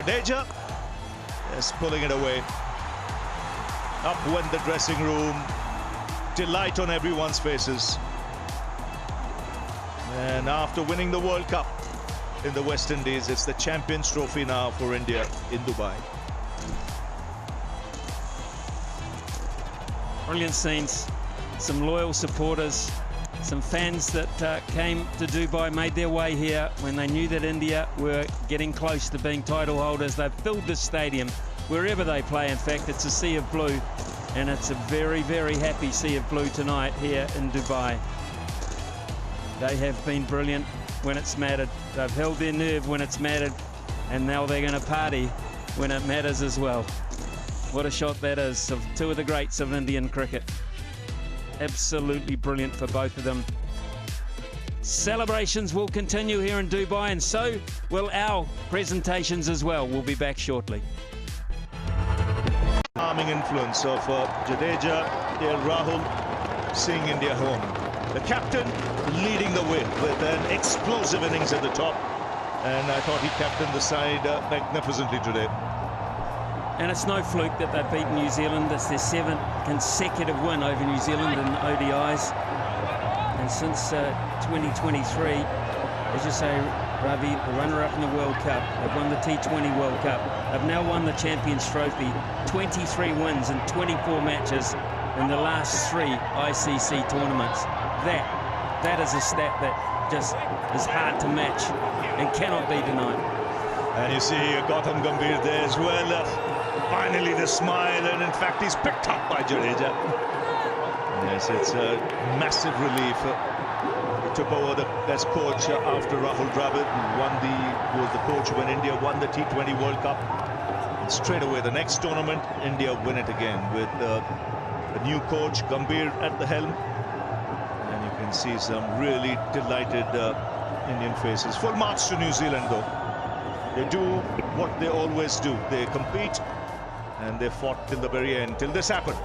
Jadeja is pulling it away. Up went the dressing room. Delight on everyone's faces. And after winning the World Cup in the West Indies, it's the Champions Trophy now for India in Dubai. Brilliant scenes. Some loyal supporters, some fans that came to Dubai, made their way here when they knew that India were getting close to being title holders. They've filled the stadium wherever they play. In fact, it's a sea of blue, and it's a very, very happy sea of blue tonight here in Dubai. They have been brilliant when it's mattered. They've held their nerve when it's mattered, and now they're going to party when it matters as well. What a shot that is of two of the greats of Indian cricket. Absolutely brilliant for both of them. Celebrations will continue here in Dubai, and so will our presentations as well. We'll be back shortly. Calming influence of Jadeja, Rahul, seeing India home. The captain leading the way with an explosive innings at the top, and I thought he captained the side magnificently today. And it's no fluke that they've beaten New Zealand. It's their 7th consecutive win over New Zealand in ODIs. And since 2023, as you say, Ravi, the runner-up in the World Cup, they've won the T20 World Cup. They've now won the Champions Trophy, 23 wins in 24 matches in the last 3 ICC tournaments. That is a stat that just is hard to match and cannot be denied. And you see Gautam Gambhir there as well. Finally the smile, and in fact he's picked up by Jadeja. Yes, it's a massive relief. He took over as coach after Rahul Dravid, who was the coach when India won the T20 World Cup. And straight away the next tournament, India win it again with the new coach Gambhir at the helm. And you can see some really delighted Indian faces. Full marks to New Zealand though. They do what they always do. They compete, and they fought till the very end, till this happened.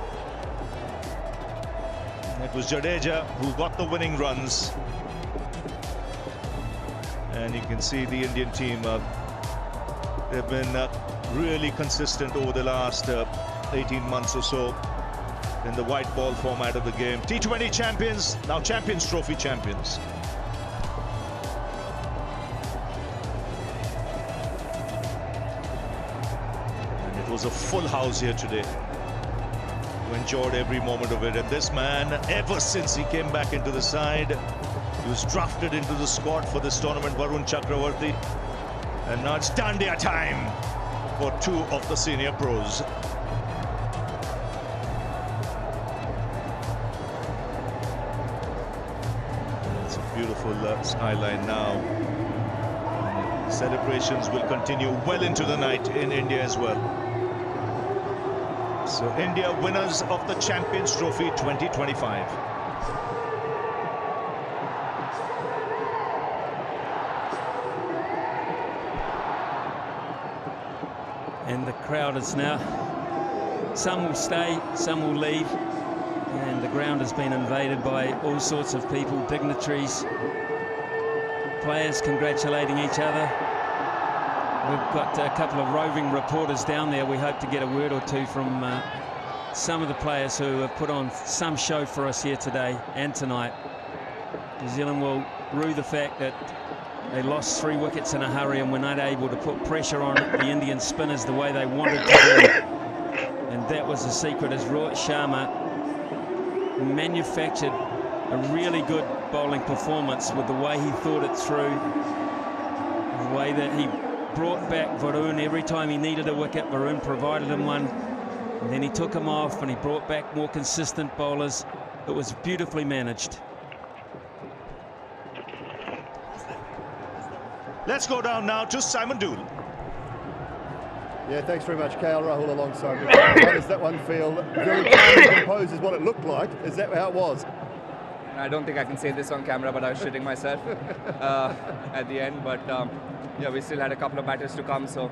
And it was Jadeja who got the winning runs. And you can see the Indian team, they've been really consistent over the last 18 months or so in the white ball format of the game. T20 champions, now Champions Trophy champions. It was a full house here today. We enjoyed every moment of it, and this man, ever since he came back into the side, he was drafted into the squad for this tournament, Varun Chakravarti, and now it's Dandiya time for 2 of the senior pros. It's a beautiful skyline now. Celebrations will continue well into the night in India as well. So India winners of the Champions Trophy 2025. And the crowd is now, some will stay, some will leave, and the ground has been invaded by all sorts of people, dignitaries, players congratulating each other. We've got a couple of roving reporters down there. We hope to get a word or two from some of the players who have put on some show for us here today and tonight. New Zealand will rue the fact that they lost 3 wickets in a hurry and were not able to put pressure on the Indian spinners the way they wanted to do. And that was the secret, as Rohit Sharma manufactured a really good bowling performance with the way he thought it through, the way that he brought back Varun every time he needed a wicket. Varun provided him one, and then he took him off and he brought back more consistent bowlers. It was beautifully managed. Let's go down now to Simon Dool. Yeah, thanks very much, KL. Rahul alongside me. How does that one feel? Very calm and composed is what it looked like. Is that how it was? I don't think I can say this on camera, but I was shitting myself at the end. But yeah, we still had a couple of batters to come, so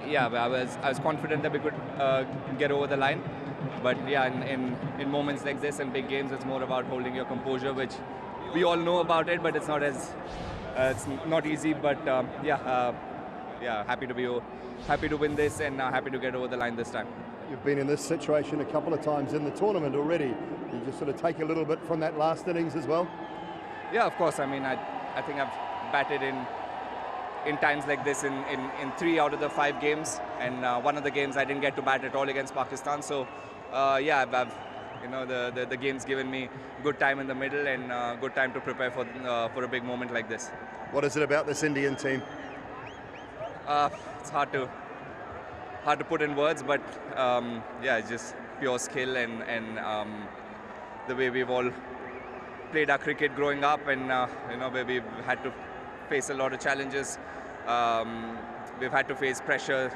yeah, I was confident that we could get over the line. But yeah, in moments like this and big games, it's more about holding your composure, which we all know about it, but it's not easy. But yeah, yeah, happy to win this and happy to get over the line this time. You've been in this situation a couple of times in the tournament already. You just sort of take a little bit from that last innings as well? Yeah, of course. I mean, I think I've batted in times like this in 3 out of the 5 games, and one of the games I didn't get to bat at all against Pakistan. So yeah, I've you know, the game's given me good time in the middle and good time to prepare for a big moment like this. What is it about this Indian team? It's hard to put in words, but yeah, it's just pure skill and the way we've all played our cricket growing up, and you know, where we've had to face a lot of challenges. We've had to face pressure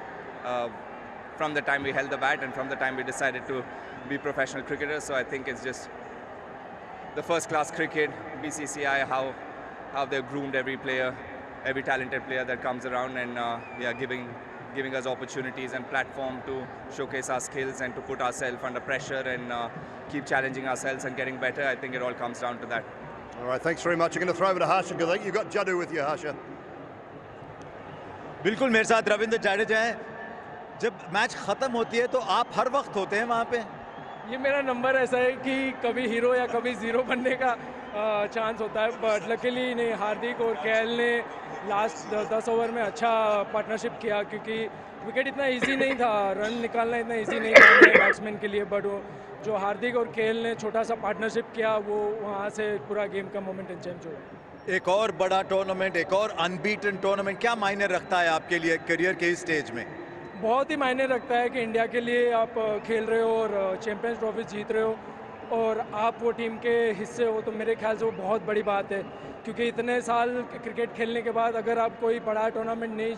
from the time we held the bat and from the time we decided to be professional cricketers. So I think it's just the first-class cricket, BCCI, how they've groomed every player, every talented player that comes around, and yeah, giving us opportunities and platform to showcase our skills and to put ourselves under pressure and keep challenging ourselves and getting better. I think it all comes down to that. All right, thanks very much. I'm going to throw over to Harsha because I think you've got Jaddu with you, Harsha. बिल्कुल मेरे साथ रविंद्र जाडेजा हैं। जब match खत्म होती है तो आप हर वक्त होते हैं वहाँ पे? ये मेरा नंबर ऐसा है कि कभी हीरो या कभी ज़ीरो बनने का चांस होता है, बट लकीली नहीं, हार्दिक और केएल ने लास्ट 10 ओवर में अच्छा पार्टनरशिप किया, क्योंकि विकेट इतना इजी नहीं था, रन निकालना इतना इजी नहीं था बैट्समैन के लिए, बट जो हार्दिक और केएल ने छोटा सा पार्टनरशिप किया, वो वहाँ से पूरा गेम का मोमेंटम चेंज हुआ। एक और बड़ा टूर्नामेंट, एक और अनबीटन टूर्नामेंट, क्या मायने रखता है आपके लिए करियर के इस स्टेज में? बहुत ही मायने रखता है कि इंडिया के लिए आप खेल रहे हो और चैंपियंस ट्रॉफी जीत रहे हो और आप वो टीम के हिस्से हो, तो मेरे ख्याल से वो बहुत बड़ी बात है, क्योंकि इतने साल क्रिकेट खेलने के बाद अगर आप कोई बड़ा टूर्नामेंट नहीं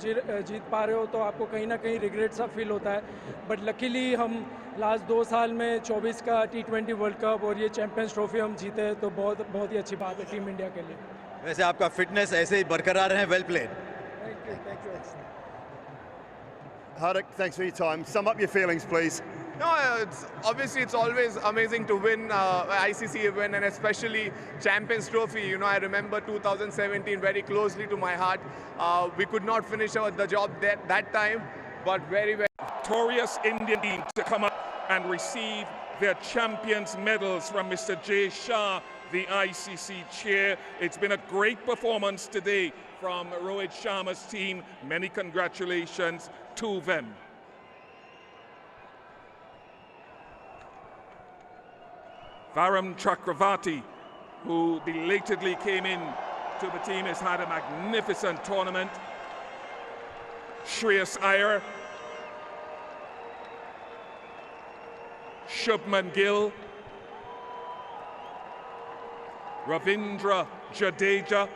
जीत पा रहे हो तो आपको कहीं ना कहीं रिग्रेट सा फील होता है। बट लकीली हम लास्ट 2 साल में 24 का T20 वर्ल्ड कप और ये चैंपियंस ट्रॉफी हम जीते, तो बहुत ही अच्छी बात है टीम इंडिया के लिए। वैसे आपका फिटनेस ऐसे ही बरकरार है, well played. Thank you. Hardik, thanks for your time. Sum up your feelings, please. No, it's always amazing to win ICC event, and especially Champions Trophy. You know, I remember 2017 very closely to my heart. We could not finish the job that time, but very victorious Indian team to come up and receive their champions medals from Mr. Jay Shah, the ICC chair. It's been a great performance today from Rohit Sharma's team. Many congratulations to them. Varun Chakravarti, who belatedly came in to the team, has had a magnificent tournament. Shreyas Iyer, Shubman Gill, Ravindra Jadeja,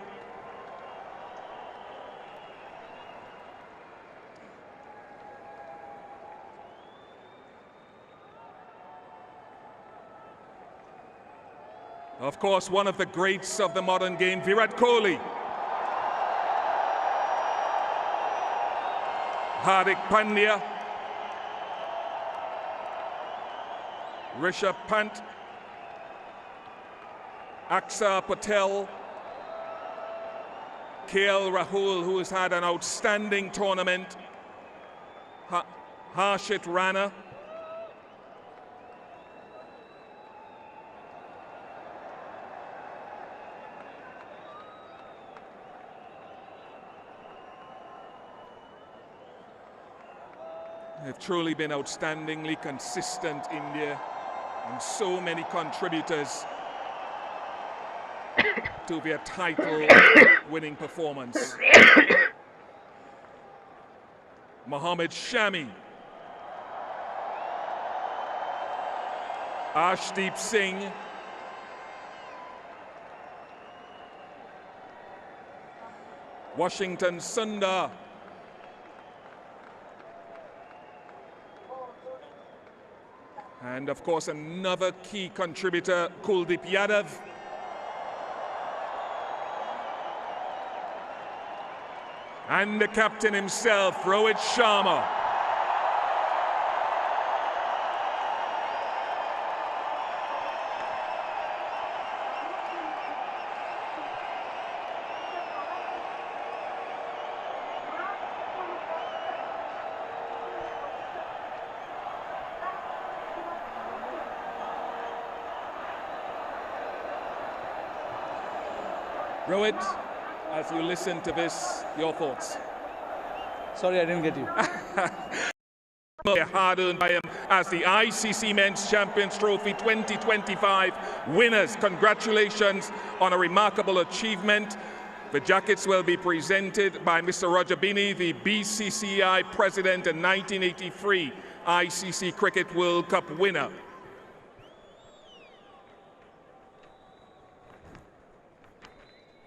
of course, one of the greats of the modern game, Virat Kohli, Hardik Pandya, Rishabh Pant, Akshar Patel, KL Rahul, who has had an outstanding tournament, Harshit Rana, they've truly been outstandingly consistent, India, and so many contributors to their title-winning performance. Mohammad Shami, Arshdeep Singh, Washington Sundar, and of course another key contributor, Kuldeep Yadav. And the captain himself, Rohit Sharma. Rohit, as you listen to this, your thoughts? Sorry, I didn't get you. Hard-earned by him as the ICC Men's Champions Trophy 2025 winners. Congratulations on a remarkable achievement. The jackets will be presented by Mr. Roger Binny, the BCCI president and 1983 ICC Cricket World Cup winner.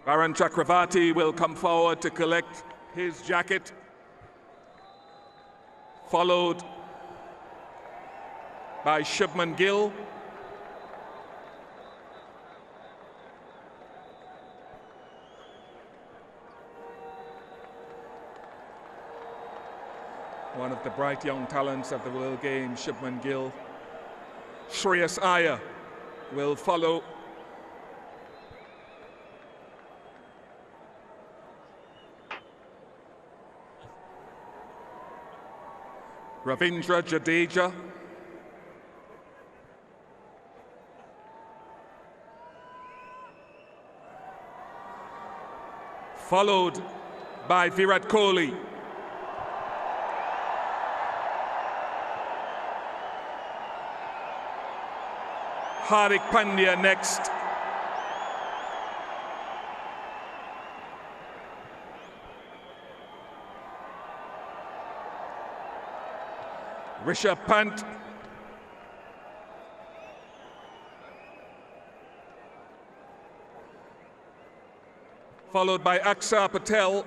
Varun Chakravarti will come forward to collect his jacket, followed by Shubman Gill. One of the bright young talents of the World Games, Shubman Gill. Shreyas Iyer will follow. Ravindra Jadeja. Followed by Virat Kohli. Hardik Pandya next. Rishabh Pant. Followed by Akshar Patel.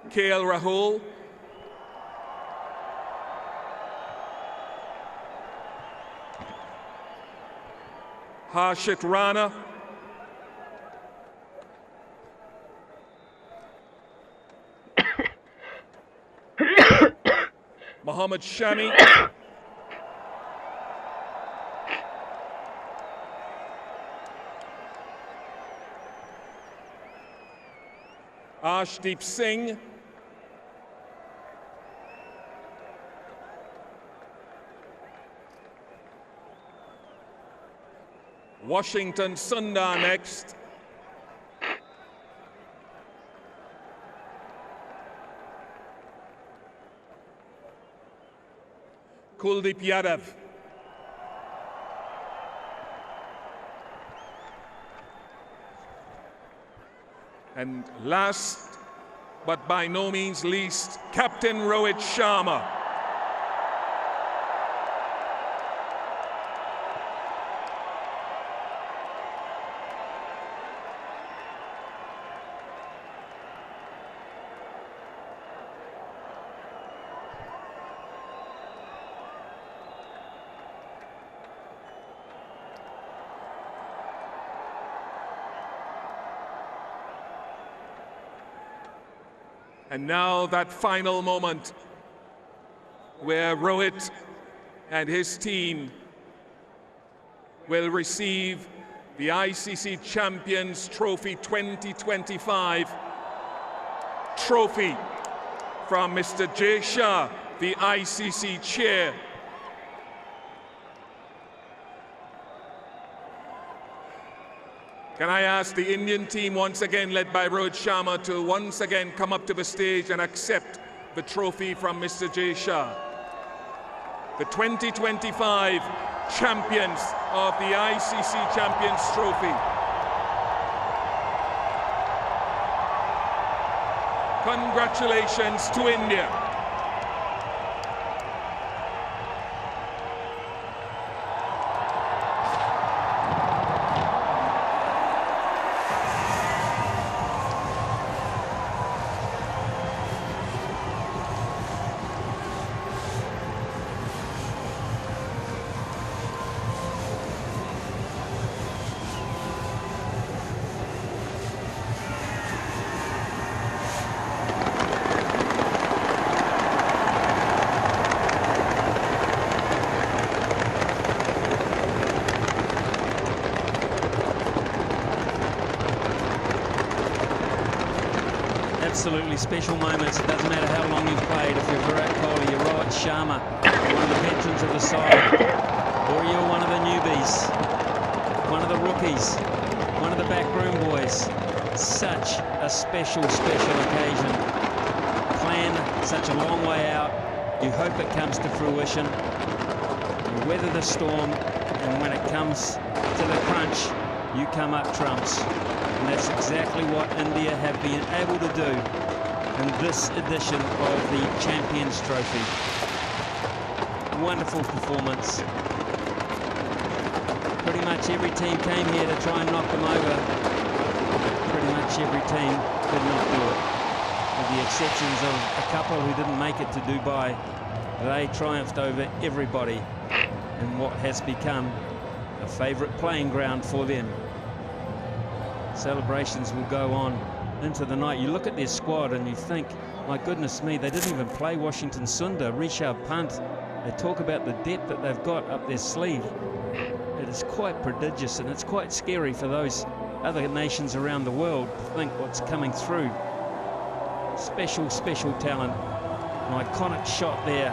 KL Rahul. Harshit Rana. Mohammad Shami. Arshdeep Singh. Washington Sundar next. Kuldeep Yadav. And last, but by no means least, Captain Rohit Sharma. And now that final moment where Rohit and his team will receive the ICC Champions Trophy 2025 trophy from Mr. Jay Shah, the ICC chair. Can I ask the Indian team once again, led by Rohit Sharma, to once again come up to the stage and accept the trophy from Mr. Jay Shah. The 2025 champions of the ICC Champions Trophy. Congratulations to India. absolutely special moments. It doesn't matter how long you've played. If you're Virat Kohli, you're Rohit Sharma, one of the veterans of the side, or you're one of the newbies, one of the rookies, one of the backroom boys. Such a special occasion. Plan such a long way out. You hope it comes to fruition. You weather the storm, and when it comes to the crunch, you come up trumps. And that's exactly what India have been able to do in this edition of the Champions Trophy. Wonderful performance. Pretty much every team came here to try and knock them over. Pretty much every team did not do it. With the exceptions of a couple who didn't make it to Dubai, they triumphed over everybody in what has become a favourite playing ground for them. Celebrations will go on into the night. You look at their squad and you think, my goodness me, they didn't even play Washington Sundar, Rishabh Pant. They talk about the depth that they've got up their sleeve. It is quite prodigious, and it's quite scary for those other nations around the world to think what's coming through. Special talent. An iconic shot there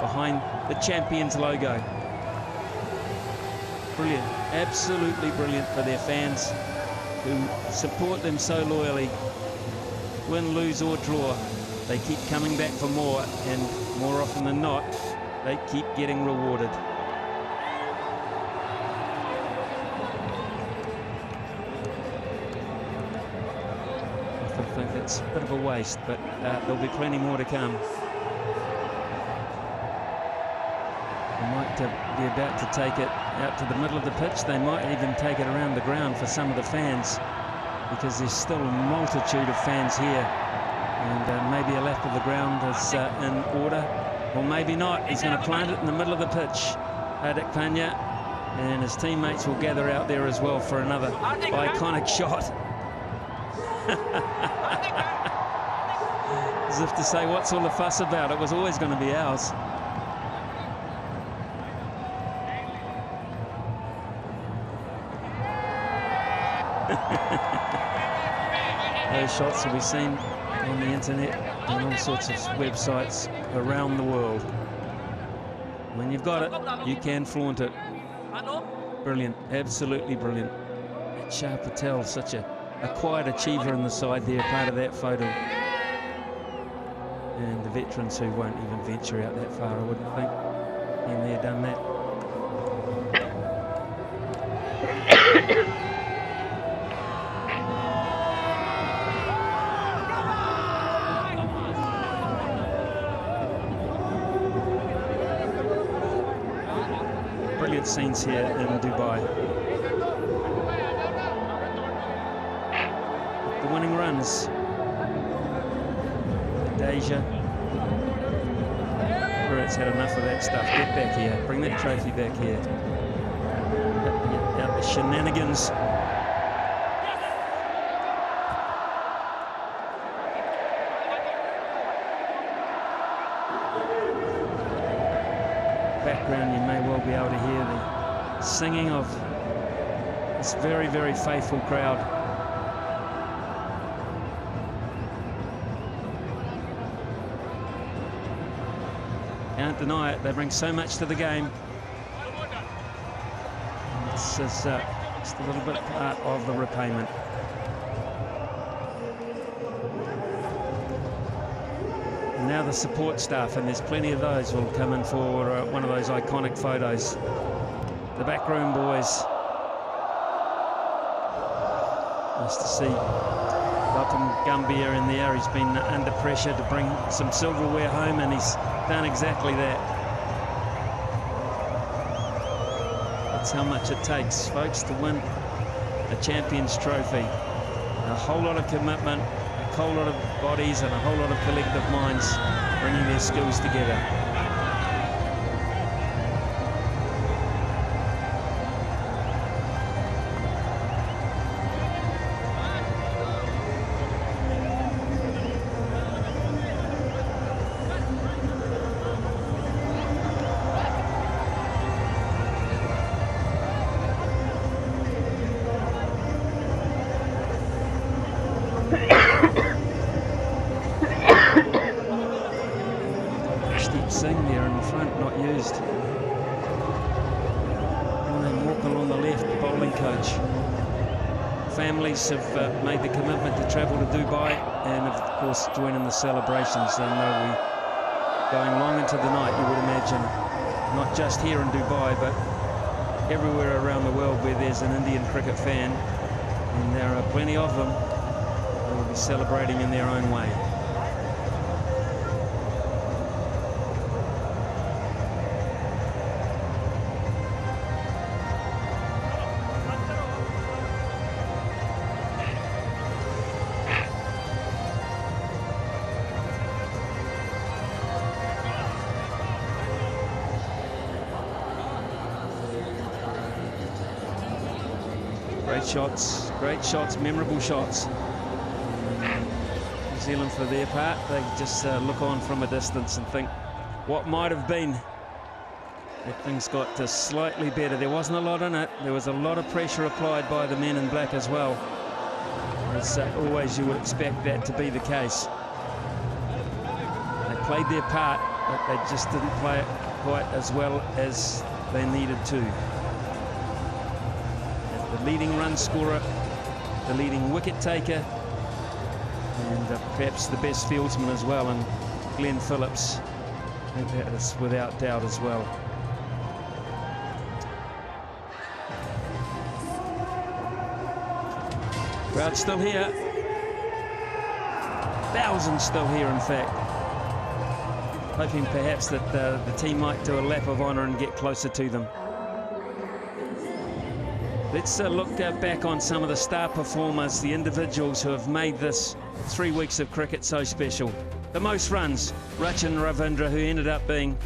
behind the Champions logo. Brilliant, absolutely brilliant for their fans who support them so loyally. Win, lose or draw, they keep coming back for more, and more often than not, they keep getting rewarded. I think that's a bit of a waste, but there'll be plenty more to come. They might be about to take it out to the middle of the pitch. They might even take it around the ground for some of the fans, because there's still a multitude of fans here, and maybe a lap of the ground is in order, or maybe not. He's going to plant it in the middle of the pitch, Hardik Pandya, and his teammates will gather out there as well for another iconic shot. As if to say, what's all the fuss about? It was always going to be ours. Those shots will be seen on the internet and all sorts of websites around the world. When you've got it, you can flaunt it. Brilliant, absolutely brilliant. Shah Patel, such a quiet achiever in the side there, part of that photo. And the veterans who won't even venture out that far, I wouldn't think. Been there, done that. Brilliant scenes here in Dubai. The winning runs. Deja. Virat's had enough of that stuff. Get back here. Bring that trophy back here. Out the shenanigans. Background, you may well be able to hear the singing of this very, very faithful crowd. Can't deny it, they bring so much to the game. And this is just a little bit part of the repayment. And now the support staff, and there's plenty of those, will come in for one of those iconic photos. The backroom boys. Nice to see Gautam Gambhir in there. He's been under pressure to bring some silverware home, and he's done exactly that. That's how much it takes, folks, to win a Champions Trophy. A whole lot of commitment, a whole lot of bodies, and a whole lot of collective minds bringing their skills together. confused. And walk along the left, the bowling coach. Families have made the commitment to travel to Dubai and, of course, join in the celebrations. And they'll be going long into the night, you would imagine, not just here in Dubai, but everywhere around the world where there's an Indian cricket fan, and there are plenty of them who will be celebrating in their own way. Great shots, memorable shots. New Zealand, for their part, they just look on from a distance and think what might have been. If things got slightly better. There wasn't a lot in it. There was a lot of pressure applied by the men in black as well. As always, you would expect that to be the case. They played their part, but they just didn't play it quite as well as they needed to. The leading run scorer, the leading wicket taker, and perhaps the best fieldsman as well, and Glenn Phillips. I think that is without doubt as well. Crowd still here. Thousands still here, in fact. Hoping perhaps that the team might do a lap of honour and get closer to them. Let's look back on some of the star performers, the individuals who have made this 3 weeks of cricket so special. The most runs, Rachin Ravindra, who ended up being